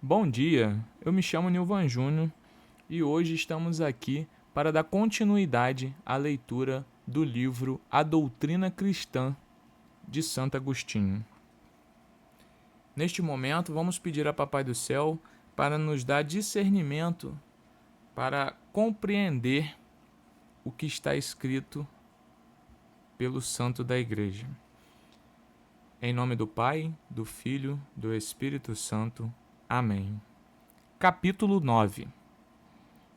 Bom dia, eu me chamo Nilvan Júnior e hoje estamos aqui para dar continuidade à leitura do livro A Doutrina Cristã de Santo Agostinho. Neste momento, vamos pedir a Papai do Céu para nos dar discernimento para compreender o que está escrito pelo Santo da Igreja. Em nome do Pai, do Filho, do Espírito Santo. Amém. Capítulo 9.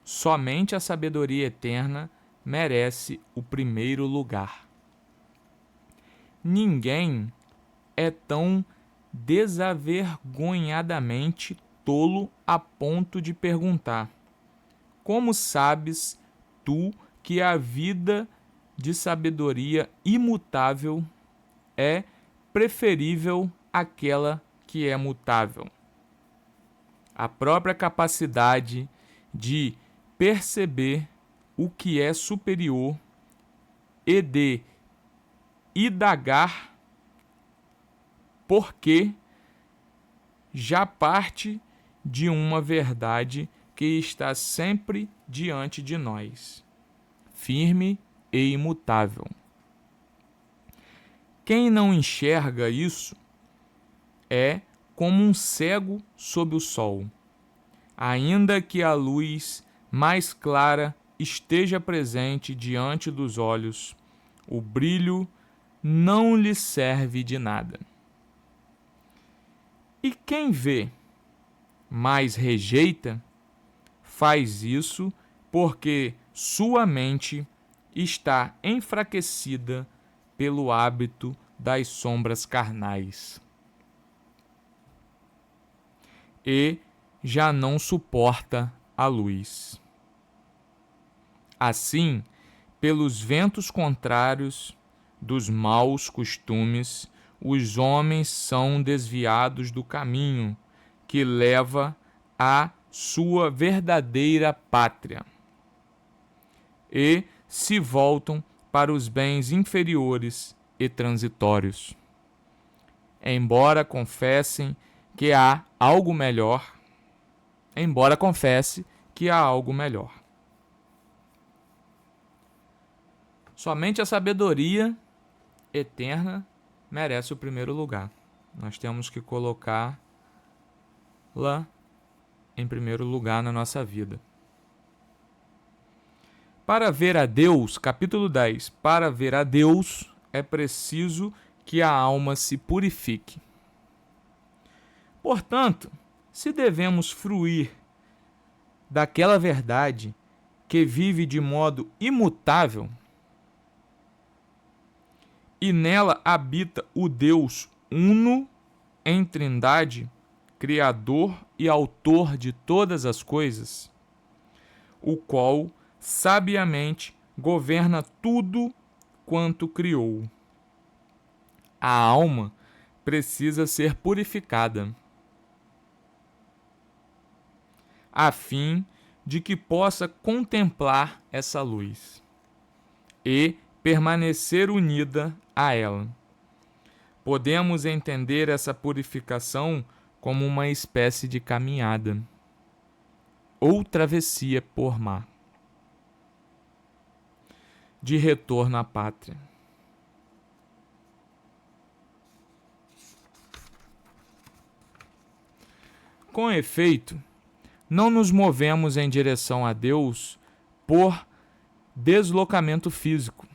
Somente a sabedoria eterna merece o primeiro lugar. Ninguém é tão desavergonhadamente tolo a ponto de perguntar: como sabes tu que a vida de sabedoria imutável é preferível àquela que é mutável? A própria capacidade de perceber o que é superior e de indagar porque já parte de uma verdade que está sempre diante de nós, firme e imutável. Quem não enxerga isso é como um cego sob o sol. Ainda que a luz mais clara esteja presente diante dos olhos, o brilho não lhe serve de nada. E quem vê, mas rejeita, faz isso porque sua mente está enfraquecida pelo hábito das sombras carnais e já não suporta a luz. Assim, pelos ventos contrários dos maus costumes, os homens são desviados do caminho que leva à sua verdadeira pátria e se voltam para os bens inferiores e transitórios. Embora confesse que há algo melhor, somente a sabedoria eterna merece o primeiro lugar. Nós temos que colocá-la em primeiro lugar na nossa vida. Para ver a Deus, capítulo 10, para ver a Deus é preciso que a alma se purifique. Portanto, se devemos fruir daquela verdade que vive de modo imutável, e nela habita o Deus uno em trindade, Criador e Autor de todas as coisas, o qual sabiamente governa tudo quanto criou. A alma precisa ser purificada, a fim de que possa contemplar essa luz e permanecer unida a ela. Podemos entender essa purificação como uma espécie de caminhada ou travessia por mar, de retorno à pátria. Com efeito, não nos movemos em direção a Deus por deslocamento físico,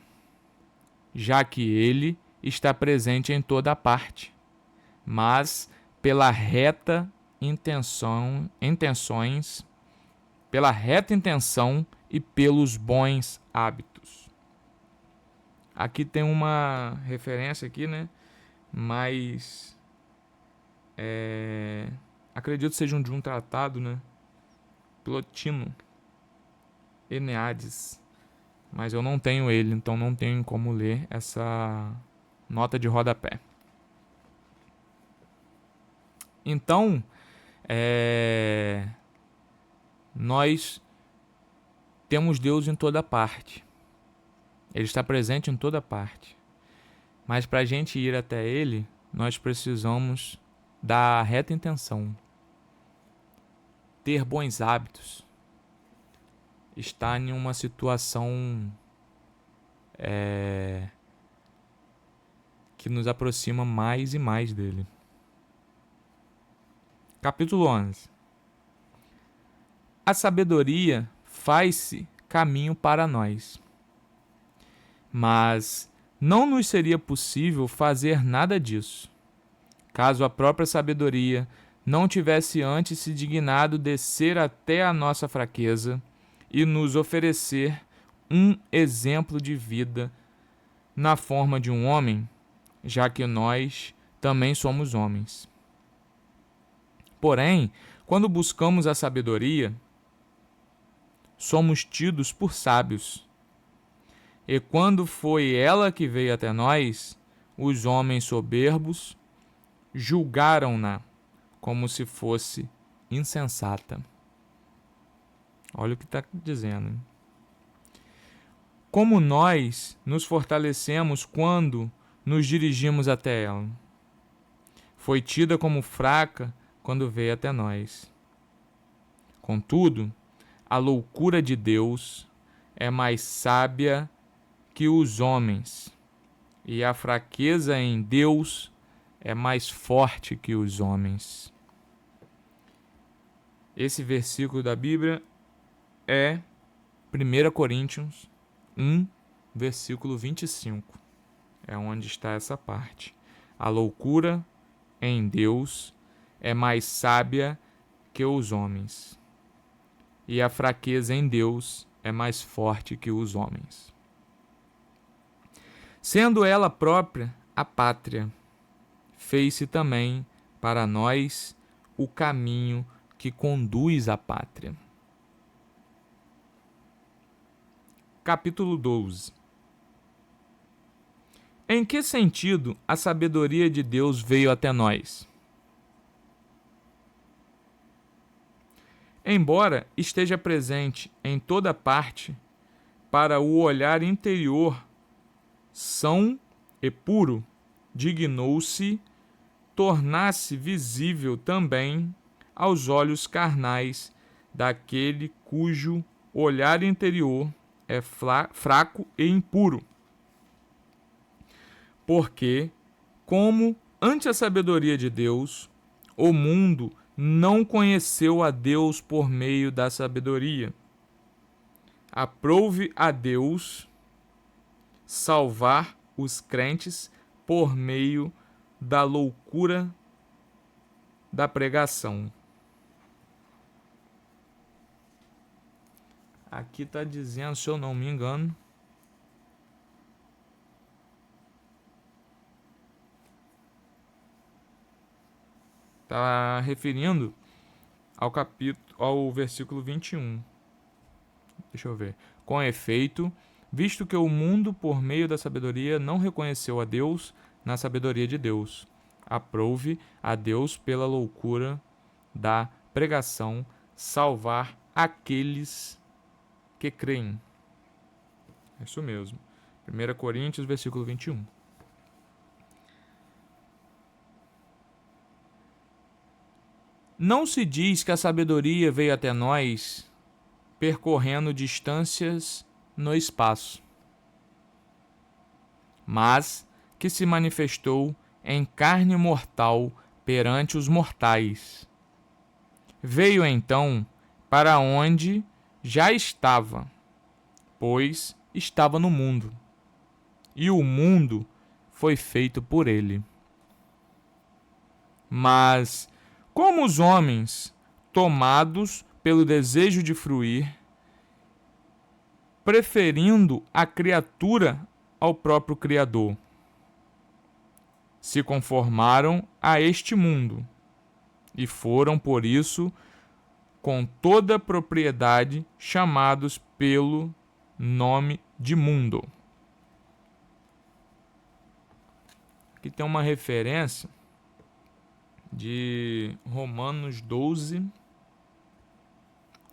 já que Ele está presente em toda parte, mas pela reta intenção e pelos bons hábitos. Aqui tem uma referência aqui, né? Mas acredito que seja de um tratado, né? Plotino, Eneades, mas eu não tenho ele, então não tenho como ler essa nota de rodapé. Então, nós temos Deus em toda parte. Ele está presente em toda parte. Mas para a gente ir até Ele, nós precisamos da reta intenção. ter bons hábitos, está em uma situação que nos aproxima mais e mais dele. Capítulo 11. A sabedoria faz-se caminho para nós, mas não nos seria possível fazer nada disso, caso a própria sabedoria não tivesse antes se dignado descer até a nossa fraqueza e nos oferecer um exemplo de vida na forma de um homem, já que nós também somos homens. Porém, quando buscamos a sabedoria, somos tidos por sábios. E quando foi ela que veio até nós, os homens soberbos julgaram-na como se fosse insensata. Olha o que está dizendo. Hein? Como nós nos fortalecemos quando nos dirigimos até ela? Foi tida como fraca quando veio até nós. Contudo, a loucura de Deus é mais sábia que os homens, e a fraqueza em Deus é mais forte que os homens. Esse versículo da Bíblia é 1 Coríntios 1, versículo 25. É onde está essa parte. A loucura em Deus é mais sábia que os homens, e a fraqueza em Deus é mais forte que os homens. Sendo ela própria a pátria, fez-se também para nós o caminho que conduz à pátria. Capítulo 12. Em que sentido a sabedoria de Deus veio até nós? Embora esteja presente em toda parte, para o olhar interior são e puro, dignou-se tornar-se visível também aos olhos carnais daquele cujo olhar interior é fraco e impuro. Porque, como ante a sabedoria de Deus, o mundo não conheceu a Deus por meio da sabedoria, aprouve a Deus salvar os crentes por meio da loucura da pregação. Aqui está dizendo, se eu não me engano, está referindo ao versículo 21. Deixa eu ver. Com efeito, visto que o mundo, por meio da sabedoria, não reconheceu a Deus na sabedoria de Deus, aprouve a Deus pela loucura da pregação salvar aqueles que creem. É isso mesmo. 1 Coríntios, versículo 21. Não se diz que a sabedoria veio até nós percorrendo distâncias no espaço, mas que se manifestou em carne mortal perante os mortais. Veio então para onde já estava, pois estava no mundo, e o mundo foi feito por ele. Mas, como os homens, tomados pelo desejo de fruir, preferindo a criatura ao próprio Criador, se conformaram a este mundo e foram, por isso, com toda propriedade, chamados pelo nome de mundo. Aqui tem uma referência de Romanos 12,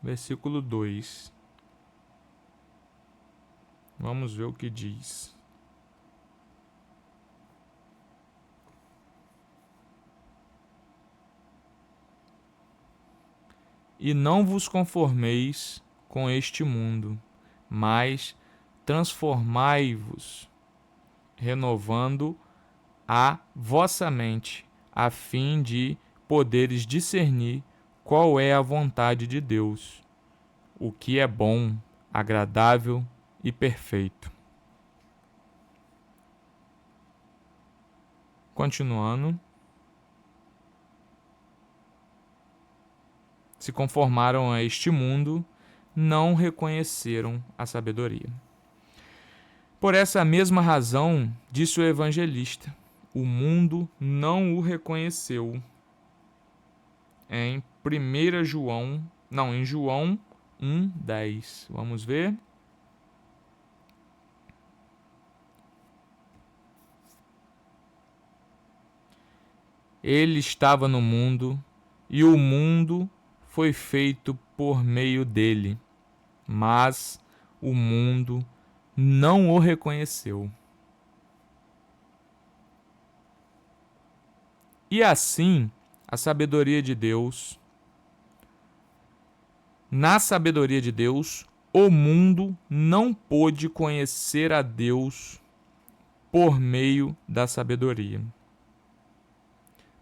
versículo 2. Vamos ver o que diz. E não vos conformeis com este mundo, mas transformai-vos, renovando a vossa mente, a fim de poderes discernir qual é a vontade de Deus, o que é bom, agradável e perfeito. Continuando. Se conformaram a este mundo, não reconheceram a sabedoria. Por essa mesma razão, disse o evangelista, o mundo não o reconheceu. Em João 1:10. Vamos ver. Ele estava no mundo, e o mundo foi feito por meio dele, mas o mundo não o reconheceu. E assim, a sabedoria de Deus, na sabedoria de Deus, o mundo não pôde conhecer a Deus por meio da sabedoria.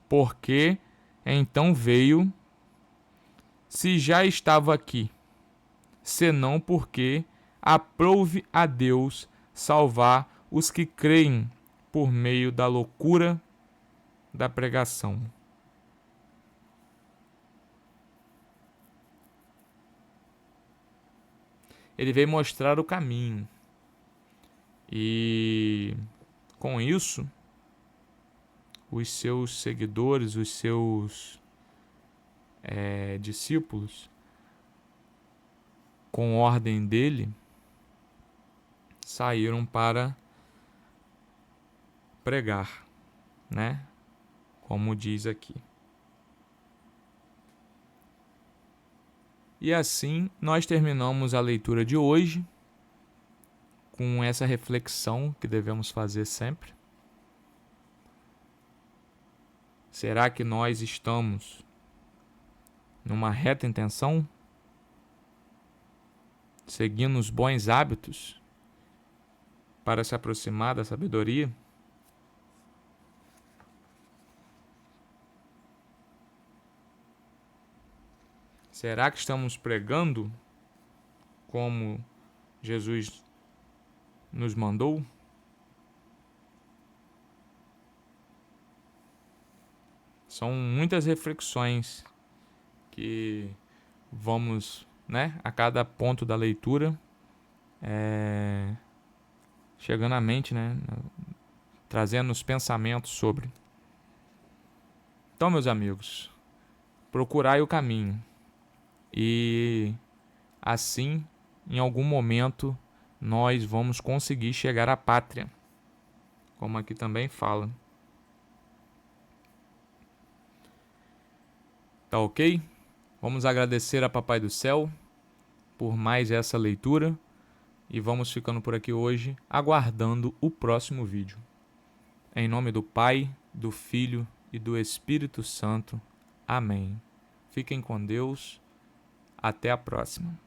Porque então veio, se já estava aqui, senão porque aprouve a Deus salvar os que creem por meio da loucura da pregação. Ele veio mostrar o caminho. E com isso, os seus seguidores, os seus discípulos, com ordem dele, saíram para pregar, né? Como diz aqui. E assim nós terminamos a leitura de hoje com essa reflexão que devemos fazer sempre. Será que nós estamos numa reta intenção? Seguindo os bons hábitos para se aproximar da sabedoria? Será que estamos pregando como Jesus nos mandou? São muitas reflexões que vamos, a cada ponto da leitura, chegando à mente, trazendo os pensamentos sobre. Então, meus amigos, procurai o caminho. E assim, em algum momento, nós vamos conseguir chegar à pátria, como aqui também fala. Tá ok? Vamos agradecer a Papai do Céu por mais essa leitura e vamos ficando por aqui hoje, aguardando o próximo vídeo. Em nome do Pai, do Filho e do Espírito Santo. Amém. Fiquem com Deus. Até a próxima.